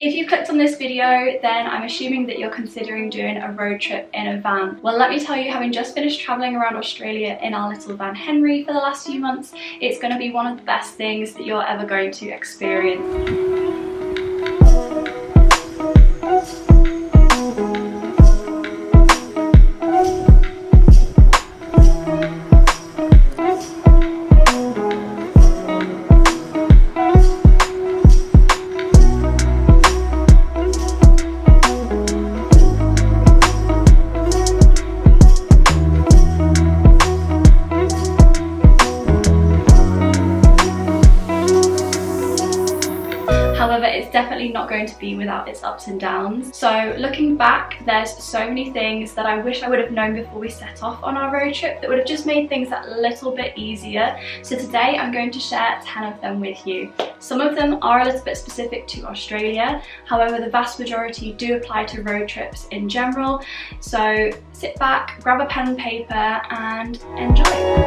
If you clicked on this video, then I'm assuming that you're considering doing a road trip in a van. Well, let me tell you, having just finished traveling around Australia in our little van Henry for the last few months, it's going to be one of the best things that you're ever going to experience. However, it's definitely not going to be without its ups and downs. So looking back, there's so many things that I wish I would have known before we set off on our road trip that would have just made things that little bit easier. So today I'm going to share 10 of them with you. Some of them are a little bit specific to Australia. However, the vast majority do apply to road trips in general. So sit back, grab a pen and paper and enjoy.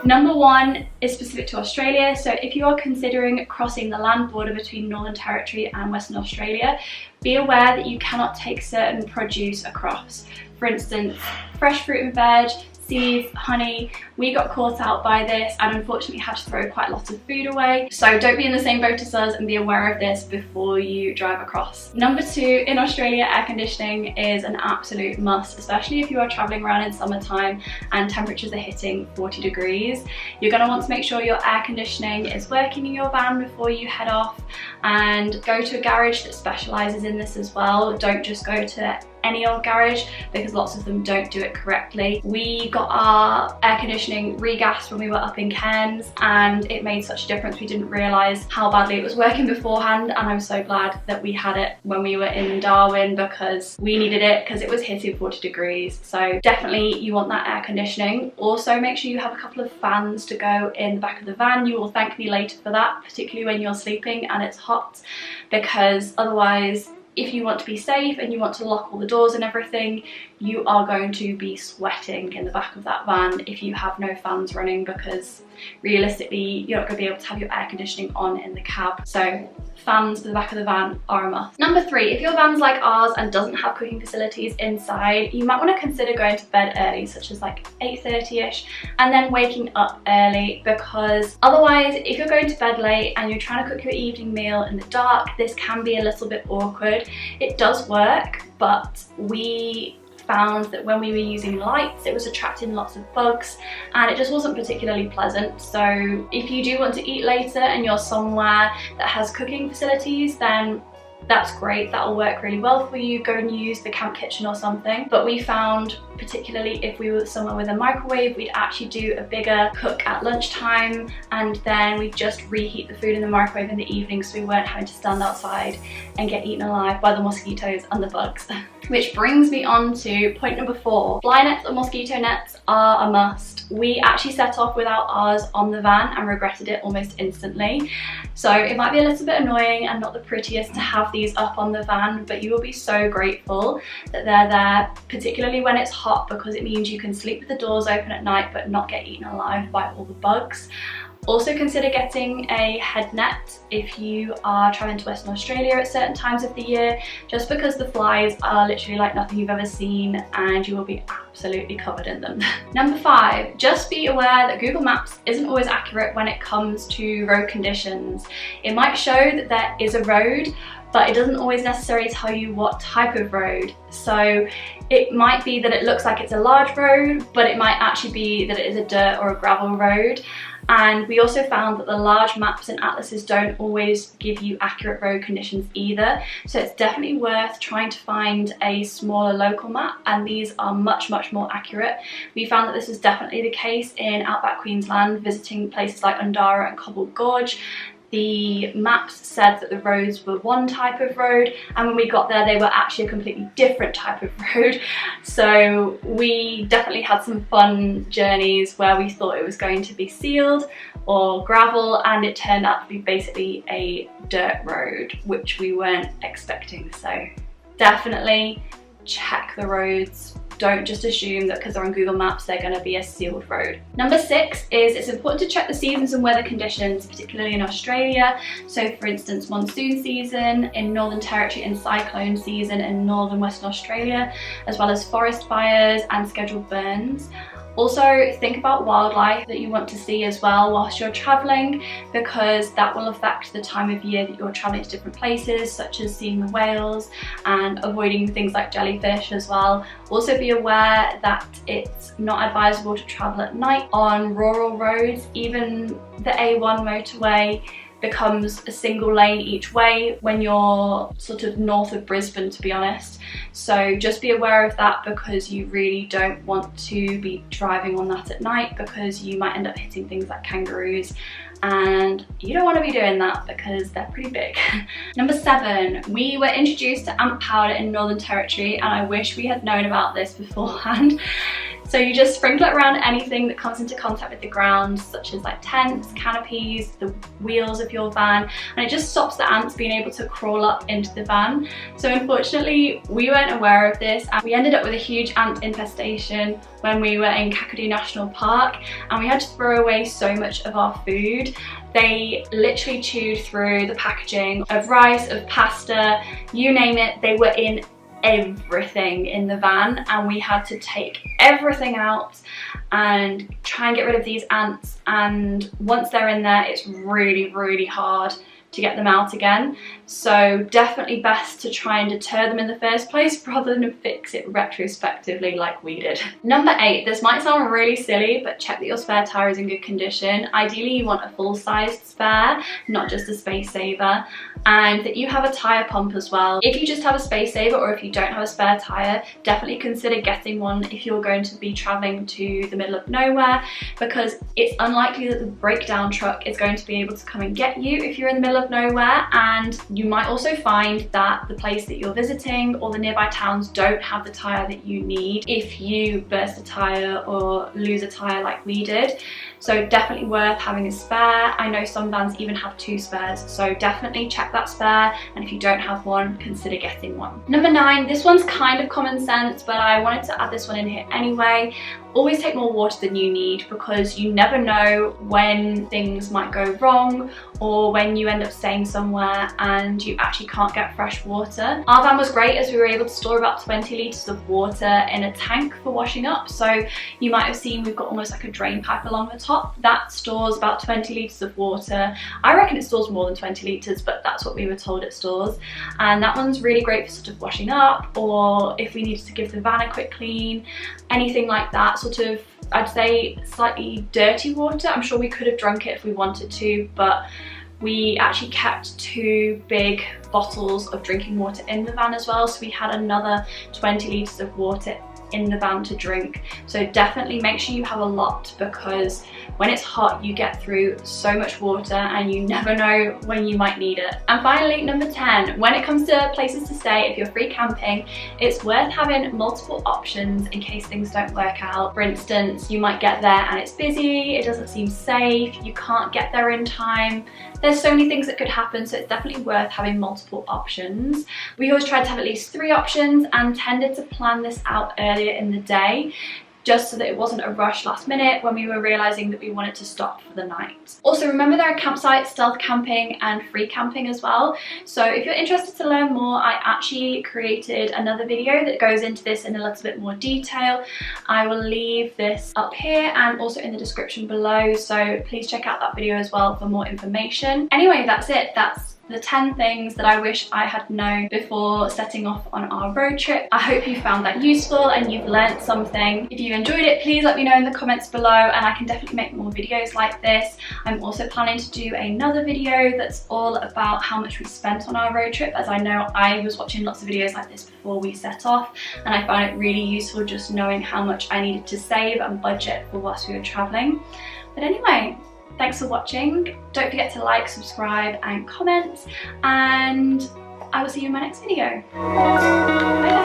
Number one is specific to Australia, so if you are considering crossing the land border between Northern Territory and Western Australia, be aware that you cannot take certain produce across. For instance, fresh fruit and veg, seeds, honey. We got caught out by this and unfortunately had to throw quite a lot of food away. So don't be in the same boat as us and be aware of this before you drive across. Number two, in Australia, air conditioning is an absolute must, especially if you are traveling around in summertime and temperatures are hitting 40 degrees. You're going to want to make sure your air conditioning is working in your van before you head off, and go to a garage that specialises in this as well. Don't just go to any old garage because lots of them don't do it correctly. We got our air conditioning regassed when we were up in Cairns and it made such a difference. We didn't realise how badly it was working beforehand, and I'm so glad that we had it when we were in Darwin because we needed it because it was hitting 40 degrees. So definitely you want that air conditioning. Also make sure you have a couple of fans to go in the back of the van. You will thank me later for that, particularly when you're sleeping and it's hot, because otherwise if you want to be safe and you want to lock all the doors and everything, you are going to be sweating in the back of that van if you have no fans running, because realistically you're not going to be able to have your air conditioning on in the cab. So fans for the back of the van are a must. Number three, if your van's like ours and doesn't have cooking facilities inside, you might want to consider going to bed early, such as like 8:30ish, and then waking up early, because otherwise if you're going to bed late and you're trying to cook your evening meal in the dark, this can be a little bit awkward. It does work, but we found that when we were using lights it was attracting lots of bugs and it just wasn't particularly pleasant. So if you do want to eat later and you're somewhere that has cooking facilities, then that's great, that'll work really well for you. Go and use the camp kitchen or something. But we found, particularly if we were somewhere with a microwave, we'd actually do a bigger cook at lunchtime and then we'd just reheat the food in the microwave in the evening, so we weren't having to stand outside and get eaten alive by the mosquitoes and the bugs. Which brings me on to point number four. Fly nets or mosquito nets are a must. We actually set off without ours on the van and regretted it almost instantly. So it might be a little bit annoying and not the prettiest to have these up on the van, but you will be so grateful that they're there, particularly when it's hot, because it means you can sleep with the doors open at night but not get eaten alive by all the bugs. Also consider getting a head net if you are traveling to Western Australia at certain times of the year, just because the flies are literally like nothing you've ever seen and you will be absolutely covered in them. Number five, just be aware that Google Maps isn't always accurate when it comes to road conditions. It might show that there is a road, but it doesn't always necessarily tell you what type of road. So it might be that it looks like it's a large road, but it might actually be that it is a dirt or a gravel road. And we also found that the large maps and atlases don't always give you accurate road conditions either. So it's definitely worth trying to find a smaller local map, and these are much more accurate. We found that this was definitely the case in outback Queensland, visiting places like Undara and Cobble Gorge. The maps said that the roads were one type of road, and when we got there they were actually a completely different type of road. So we definitely had some fun journeys where we thought it was going to be sealed or gravel, and it turned out to be basically a dirt road, which we weren't expecting. So definitely check the roads. Don't just assume that because they're on Google Maps they're going to be a sealed road. Number 6 is it's important to check the seasons and weather conditions, particularly in Australia. So for instance, monsoon season in Northern Territory and cyclone season in Northern Western Australia, as well as forest fires and scheduled burns. Also, think about wildlife that you want to see as well whilst you're travelling, because that will affect the time of year that you're travelling to different places, such as seeing the whales and avoiding things like jellyfish as well. Also be aware that it's not advisable to travel at night on rural roads. Even the A1 motorway becomes a single lane each way when you're sort of north of Brisbane, to be honest. So just be aware of that, because you really don't want to be driving on that at night, because you might end up hitting things like kangaroos, and you don't want to be doing that because they're pretty big. Number 7, we were introduced to ant powder in Northern Territory, and I wish we had known about this beforehand. So you just sprinkle it around anything that comes into contact with the ground, such as like tents, canopies, the wheels of your van, and it just stops the ants being able to crawl up into the van. So unfortunately, we weren't aware of this, and we ended up with a huge ant infestation when we were in Kakadu National Park, and we had to throw away so much of our food. They literally chewed through the packaging of rice, of pasta, you name it. They were in everything in the van, and we had to take everything out and try and get rid of these ants, and once they're in there it's really hard to get them out again. So definitely best to try and deter them in the first place rather than fix it retrospectively like we did. Number 8, this might sound really silly, but check that your spare tyre is in good condition. Ideally you want a full-sized spare, not just a space saver, and that you have a tyre pump as well. If you just have a space saver, or if you don't have a spare tyre, definitely consider getting one if you're going to be travelling to the middle of nowhere, because it's unlikely that the breakdown truck is going to be able to come and get you if you're in the middle of nowhere. And you might also find that the place that you're visiting or the nearby towns don't have the tyre that you need if you burst a tyre or lose a tyre like we did. So definitely worth having a spare. I know some vans even have 2 spares, so definitely check that spare, and if you don't have one, consider getting one. Number 9, this one's kind of common sense, but I wanted to add this one in here anyway. Always take more water than you need, because you never know when things might go wrong, or when you end up staying somewhere and you actually can't get fresh water. Our van was great as we were able to store about 20 litres of water in a tank for washing up. So you might have seen we've got almost like a drain pipe along the top. That stores about 20 litres of water. I reckon it stores more than 20 litres, but that's what we were told it stores. And that one's really great for sort of washing up, or if we needed to give the van a quick clean, anything like that. Sort of, I'd say, slightly dirty water. I'm sure we could have drunk it if we wanted to, but we actually kept 2 big bottles of drinking water in the van as well, so we had another 20 litres of water in the van to drink. So definitely make sure you have a lot, because when it's hot you get through so much water and you never know when you might need it. And finally, number 10, when it comes to places to stay, if you're free camping, it's worth having multiple options in case things don't work out. For instance, you might get there and it's busy, it doesn't seem safe, you can't get there in time. There's so many things that could happen, so it's definitely worth having multiple options. We always tried to have at least 3 options and tended to plan this out earlier in the day, just so that it wasn't a rush last minute when we were realizing that we wanted to stop for the night. Also, remember there are campsites, stealth camping and free camping as well. So if you're interested to learn more, I actually created another video that goes into this in a little bit more detail. I will leave this up here and also in the description below, so please check out that video as well for more information. Anyway, that's it. That's the 10 things that I wish I had known before setting off on our road trip. I hope you found that useful and you've learnt something. If you enjoyed it, please let me know in the comments below, and I can definitely make more videos like this. I'm also planning to do another video that's all about how much we spent on our road trip, as I know I was watching lots of videos like this before we set off, and I found it really useful just knowing how much I needed to save and budget for whilst we were travelling. But anyway, thanks for watching. Don't forget to like, subscribe and comment, and I will see you in my next video. Bye.